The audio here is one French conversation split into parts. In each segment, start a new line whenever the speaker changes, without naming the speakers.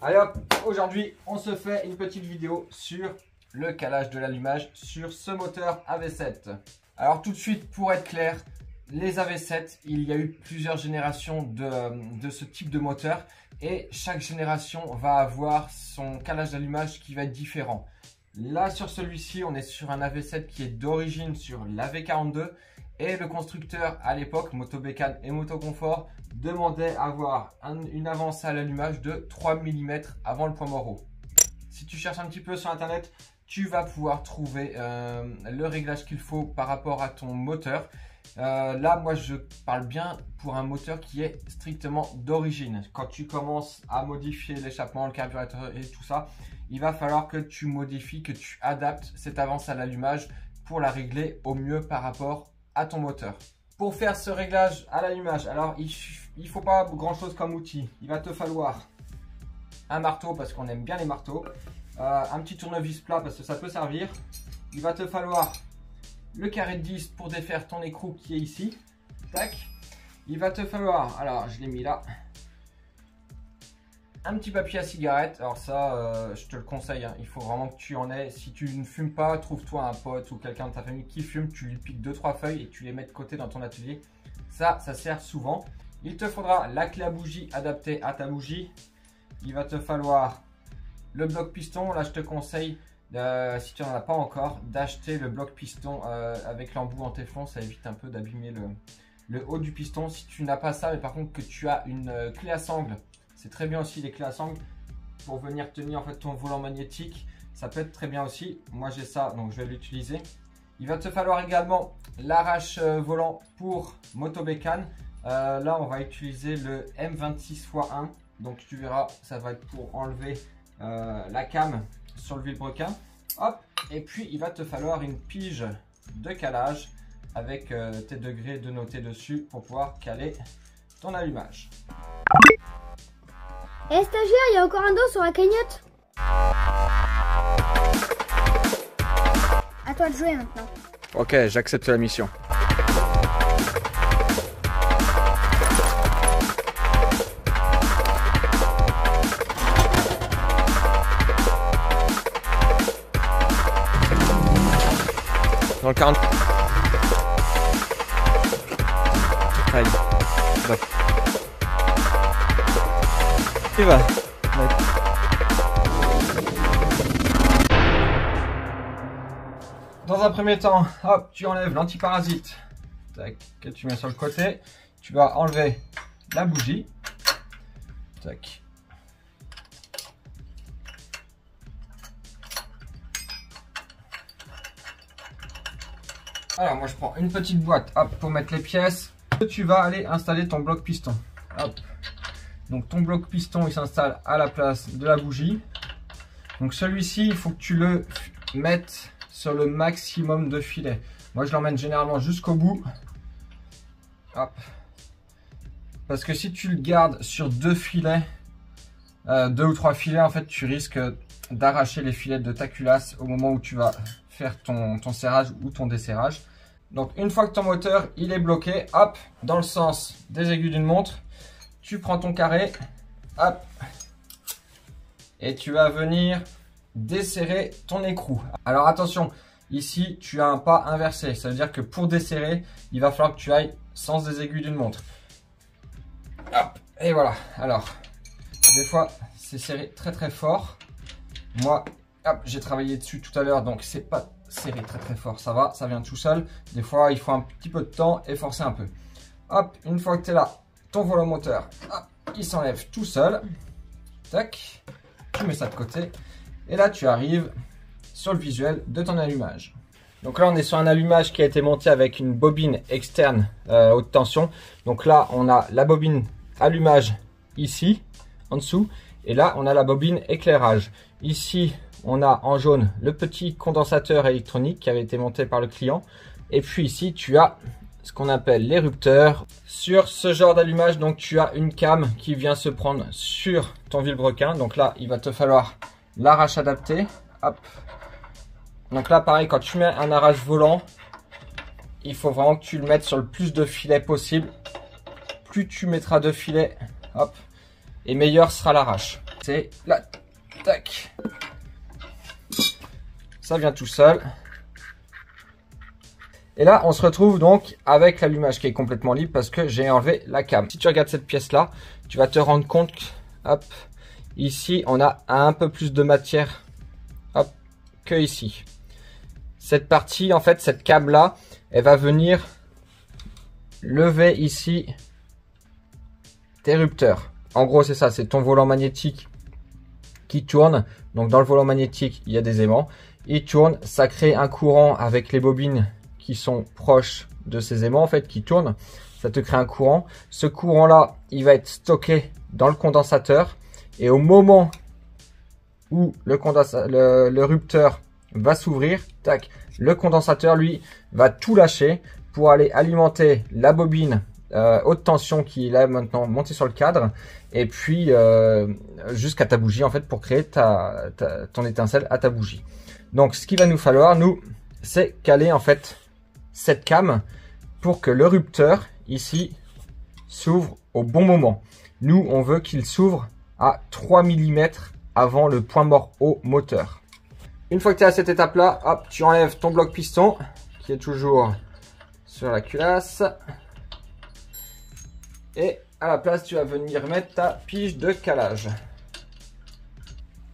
Allez hop, aujourd'hui on se fait une petite vidéo sur le calage de l'allumage sur ce moteur AV7. Alors tout de suite, pour être clair, les AV7, il y a eu plusieurs générations de ce type de moteur et chaque génération va avoir son calage d'allumage qui va être différent. Là sur celui-ci, on est sur un AV7 qui est d'origine sur l'AV42 et le constructeur à l'époque, Motobécane et Motoconfort, demandait à avoir une avance à l'allumage de 3 mm avant le point mort haut. Si tu cherches un petit peu sur internet, tu vas pouvoir trouver le réglage qu'il faut par rapport à ton moteur. Là, moi, je parle bien pour un moteur qui est strictement d'origine. Quand tu commences à modifier l'échappement, le carburateur et tout ça, il va falloir que tu modifies, que tu adaptes cette avance à l'allumage pour la régler au mieux par rapport à ton moteur. Pour faire ce réglage à l'allumage, alors il faut pas grand chose comme outil. Il va te falloir un marteau parce qu'on aime bien les marteaux, un petit tournevis plat parce que ça peut servir. Il va te falloir le carré de 10 pour défaire ton écrou qui est ici. Tac. Il va te falloir, alors je l'ai mis là, un petit papier à cigarette. Alors ça, je te le conseille, hein. Il faut vraiment que tu en aies. Si tu ne fumes pas, trouve-toi un pote ou quelqu'un de ta famille qui fume. Tu lui piques 2-3 feuilles et tu les mets de côté dans ton atelier. Ça sert souvent. Il te faudra la clé à bougie adaptée à ta bougie. Il va te falloir le bloc piston. Là, je te conseille, si tu n'en as pas encore, d'acheter le bloc piston avec l'embout en téflon. Ça évite un peu d'abîmer le haut du piston. Si tu n'as pas ça, mais par contre que tu as une clé à sangle, c'est très bien aussi les clés à sangle pour venir tenir en fait ton volant magnétique. Ça peut être très bien aussi. Moi j'ai ça, donc je vais l'utiliser. Il va te falloir également l'arrache volant pour Motobécane. Là on va utiliser le M26x1. Donc tu verras, ça va être pour enlever la came sur le vilebrequin. Hop. Et puis il va te falloir une pige de calage avec tes degrés de noter dessus pour pouvoir caler ton allumage.
Eh stagiaire, il y a encore un dos sur la cagnotte. À toi de jouer maintenant.
Ok, j'accepte la mission. Dans le 40. Allez. Bah. Il va. Dans un premier temps, hop, tu enlèves l'antiparasite. Tac, que tu mets sur le côté. Tu vas enlever la bougie. Tac. Alors moi je prends une petite boîte, hop, pour mettre les pièces. Tu vas aller installer ton bloc piston. Hop. Donc ton bloc piston il s'installe à la place de la bougie. Donc celui-ci il faut que tu le mettes sur le maximum de filets. Moi je l'emmène généralement jusqu'au bout. Hop. Parce que si tu le gardes sur deux filets, 2 ou 3 filets, en fait tu risques d'arracher les filets de ta culasse au moment où tu vas faire ton serrage ou ton desserrage. Donc une fois que ton moteur il est bloqué, hop, dans le sens des aiguilles d'une montre, tu prends ton carré, hop, et tu vas venir desserrer ton écrou. Alors attention, ici tu as un pas inversé, ça veut dire que pour desserrer, il va falloir que tu ailles sens des aiguilles d'une montre. Hop, et voilà. Alors, des fois c'est serré très très fort. Moi, hop, j'ai travaillé dessus tout à l'heure, donc c'est pas serré très très fort, ça va, ça vient tout seul. Des fois il faut un petit peu de temps et forcer un peu. Hop, une fois que tu es là, ton volant moteur, hop, il s'enlève tout seul. Tac, tu mets ça de côté. Et là, tu arrives sur le visuel de ton allumage. Donc là, on est sur un allumage qui a été monté avec une bobine externe haute tension. Donc là, on a la bobine allumage ici, en dessous. Et là, on a la bobine éclairage. Ici, on a en jaune le petit condensateur électronique qui avait été monté par le client. Et puis ici, tu as ce qu'on appelle l'érupteur. Sur ce genre d'allumage, donc tu as une came qui vient se prendre sur ton vilebrequin. Donc là, il va te falloir l'arrache adapté. Hop. Donc là, pareil, quand tu mets un arrache volant, il faut vraiment que tu le mettes sur le plus de filets possible. Plus tu mettras de filets, hop, et meilleur sera l'arrache. C'est là. Tac. Ça vient tout seul. Et là, on se retrouve donc avec l'allumage qui est complètement libre parce que j'ai enlevé la cam. Si tu regardes cette pièce-là, tu vas te rendre compte que, hop, ici, on a un peu plus de matière, hop, que ici. Cette partie, en fait, cette cam-là, elle va venir lever ici tes rupteurs. En gros, c'est ça, c'est ton volant magnétique qui tourne. Donc, dans le volant magnétique, il y a des aimants. Il tourne, ça crée un courant avec les bobines qui sont proches de ces aimants, en fait, qui tournent. Ça te crée un courant. Ce courant-là, il va être stocké dans le condensateur. Et au moment où le rupteur va s'ouvrir, tac, le condensateur, lui, va tout lâcher pour aller alimenter la bobine haute tension qui est là maintenant montée sur le cadre. Et puis, jusqu'à ta bougie, en fait, pour créer ton étincelle à ta bougie. Donc, ce qu'il va nous falloir, nous, c'est caler, en fait, cette cam pour que le rupteur ici s'ouvre au bon moment. Nous, on veut qu'il s'ouvre à 3 mm avant le point mort au moteur. Une fois que tu es à cette étape-là, hop, tu enlèves ton bloc piston qui est toujours sur la culasse. Et à la place, tu vas venir mettre ta pige de calage.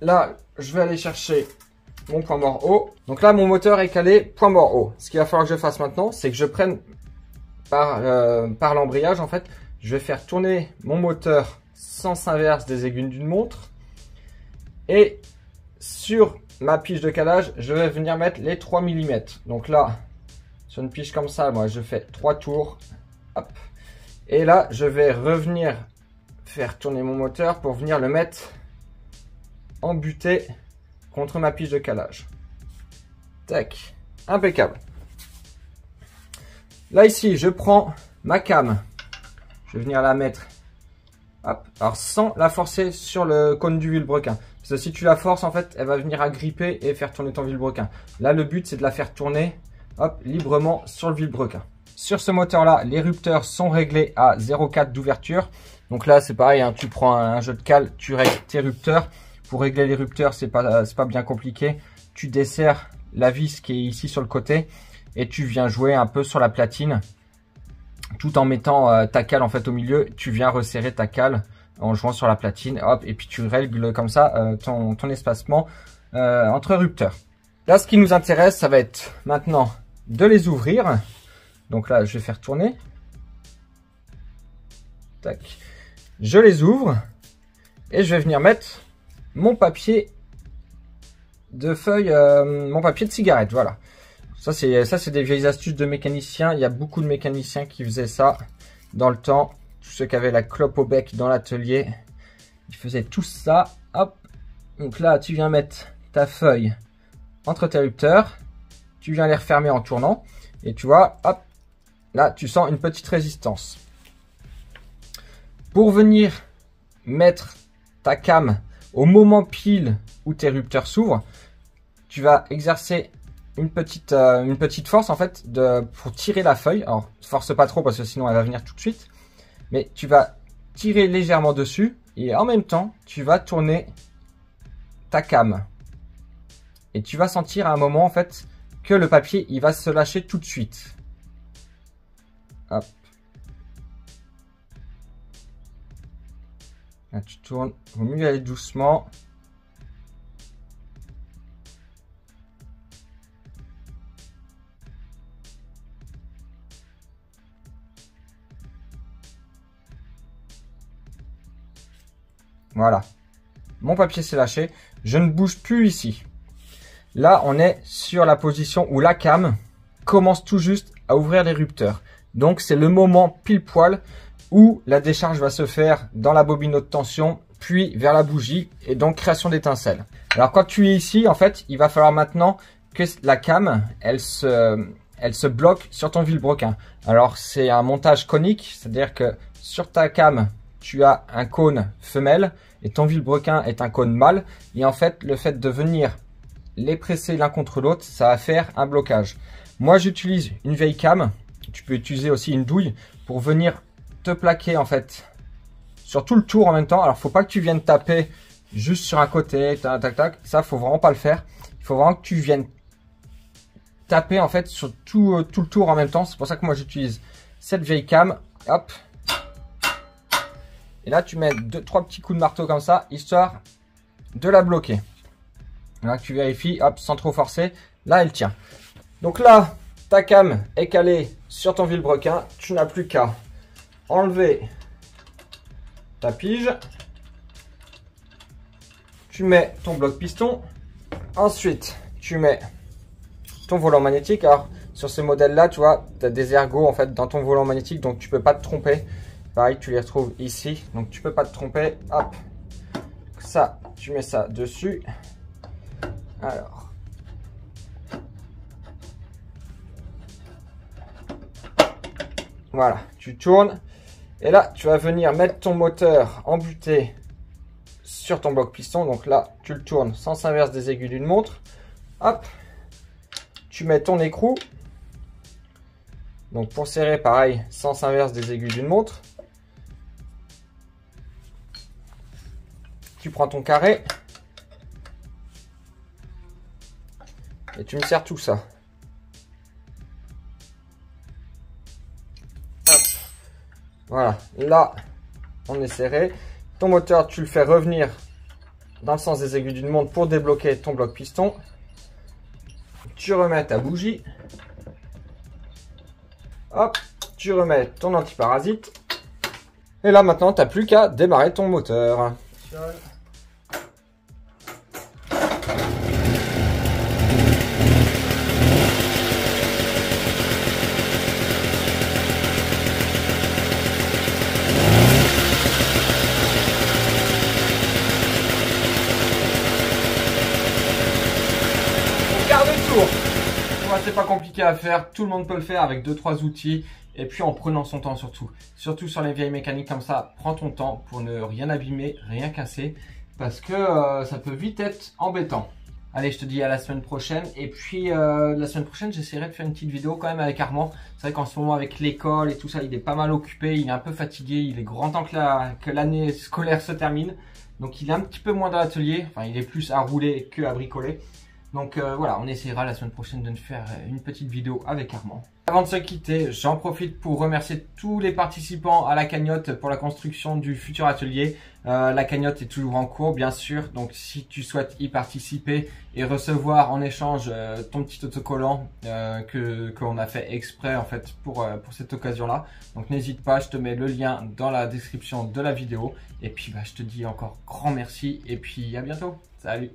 Là, je vais aller chercher mon point mort haut. Donc là, mon moteur est calé point mort haut. Ce qu'il va falloir que je fasse maintenant, c'est que je prenne par l'embrayage, en fait, je vais faire tourner mon moteur sens inverse des aiguilles d'une montre. Et sur ma pige de calage, je vais venir mettre les 3 mm. Donc là, sur une pige comme ça, moi, je fais 3 tours. Hop. Et là, je vais revenir faire tourner mon moteur pour venir le mettre en butée contre ma pige de calage. Tac, impeccable. Là ici, je prends ma cam. Je vais venir la mettre. Hop, alors sans la forcer sur le cône du vilebrequin. Parce que si tu la forces, en fait, elle va venir agripper et faire tourner ton vilebrequin. Là, le but, c'est de la faire tourner, hop, librement sur le vilebrequin. Sur ce moteur-là, les rupteurs sont réglés à 0,4 d'ouverture. Donc là, c'est pareil, hein, tu prends un jeu de cale, tu règles tes rupteurs. Pour régler les rupteurs, c'est pas bien compliqué. Tu desserres la vis qui est ici sur le côté et tu viens jouer un peu sur la platine tout en mettant ta cale en fait au milieu. Tu viens resserrer ta cale en jouant sur la platine, hop, et puis tu règles comme ça ton espacement entre rupteurs. Là, ce qui nous intéresse, ça va être maintenant de les ouvrir. Donc là, je vais faire tourner. Tac. Je les ouvre et je vais venir mettre mon papier de feuille, mon papier de cigarette, voilà. Ça c'est des vieilles astuces de mécaniciens. Il y a beaucoup de mécaniciens qui faisaient ça dans le temps. Tous ceux qui avaient la clope au bec dans l'atelier, ils faisaient tout ça. Hop. Donc là, tu viens mettre ta feuille entre tes rupteurs. Tu viens les refermer en tournant. Et tu vois, hop, là, tu sens une petite résistance. Pour venir mettre ta cam au moment pile où tes rupteurs s'ouvrent, tu vas exercer une petite force en fait pour tirer la feuille. Alors, force pas trop parce que sinon elle va venir tout de suite. Mais tu vas tirer légèrement dessus et en même temps, tu vas tourner ta cam. Et tu vas sentir à un moment en fait que le papier il va se lâcher tout de suite. Hop. Là, tu tournes, il vaut mieux aller doucement. Voilà. Mon papier s'est lâché. Je ne bouge plus ici. Là, on est sur la position où la cam commence tout juste à ouvrir les rupteurs. Donc, c'est le moment pile poil où la décharge va se faire dans la bobine haute tension, puis vers la bougie, et donc création d'étincelles. Alors, quand tu es ici, en fait, il va falloir maintenant que la cam, elle se bloque sur ton vilebrequin. Alors, c'est un montage conique, c'est-à-dire que sur ta cam, tu as un cône femelle et ton vilebrequin est un cône mâle. Et en fait, le fait de venir les presser l'un contre l'autre, ça va faire un blocage. Moi, j'utilise une vieille cam. Tu peux utiliser aussi une douille pour venir te plaquer en fait sur tout le tour en même temps. Alors, faut pas que tu viennes taper juste sur un côté, tac, tac, tac. Ça, faut vraiment pas le faire. Il faut vraiment que tu viennes taper en fait sur tout le tour en même temps. C'est pour ça que moi j'utilise cette vieille came. Hop. Et là, tu mets 2-3 petits coups de marteau comme ça, histoire de la bloquer. Là, tu vérifies, hop, sans trop forcer. Là, elle tient. Donc là, ta came est calée sur ton vilebrequin. Tu n'as plus qu'à enlever ta pige. Tu mets ton bloc piston. Ensuite, tu mets ton volant magnétique. Alors, sur ces modèles-là, tu vois, tu as des ergots en fait dans ton volant magnétique, donc tu peux pas te tromper. Pareil, tu les retrouves ici, donc tu peux pas te tromper. Hop, ça, tu mets ça dessus. Alors, voilà, tu tournes. Et là, tu vas venir mettre ton moteur embuté sur ton bloc piston. Donc là, tu le tournes sens inverse des aiguilles d'une montre. Hop, tu mets ton écrou. Donc pour serrer, pareil, sens inverse des aiguilles d'une montre. Tu prends ton carré. Et tu me serres tout ça. Hop. Voilà, là, on est serré. Ton moteur, tu le fais revenir dans le sens des aiguilles d'une montre pour débloquer ton bloc piston. Tu remets ta bougie. Hop, tu remets ton antiparasite. Et là, maintenant, tu n'as plus qu'à démarrer ton moteur. Quart de tour. C'est pas compliqué à faire, tout le monde peut le faire avec 2-3 outils et puis en prenant son temps surtout. Surtout sur les vieilles mécaniques comme ça, prends ton temps pour ne rien abîmer, rien casser parce que ça peut vite être embêtant. Allez, je te dis à la semaine prochaine et puis la semaine prochaine j'essaierai de faire une petite vidéo quand même avec Armand. C'est vrai qu'en ce moment avec l'école et tout ça, il est pas mal occupé, il est un peu fatigué, il est grand temps que l'année scolaire se termine. Donc il est un petit peu moins dans l'atelier, enfin il est plus à rouler que à bricoler. Donc voilà, on essaiera la semaine prochaine de faire une petite vidéo avec Armand. Avant de se quitter, j'en profite pour remercier tous les participants à la cagnotte pour la construction du futur atelier. La cagnotte est toujours en cours, bien sûr. Donc si tu souhaites y participer et recevoir en échange ton petit autocollant qu'on a fait exprès en fait pour cette occasion-là. Donc n'hésite pas, je te mets le lien dans la description de la vidéo. Et puis je te dis encore grand merci et puis à bientôt. Salut!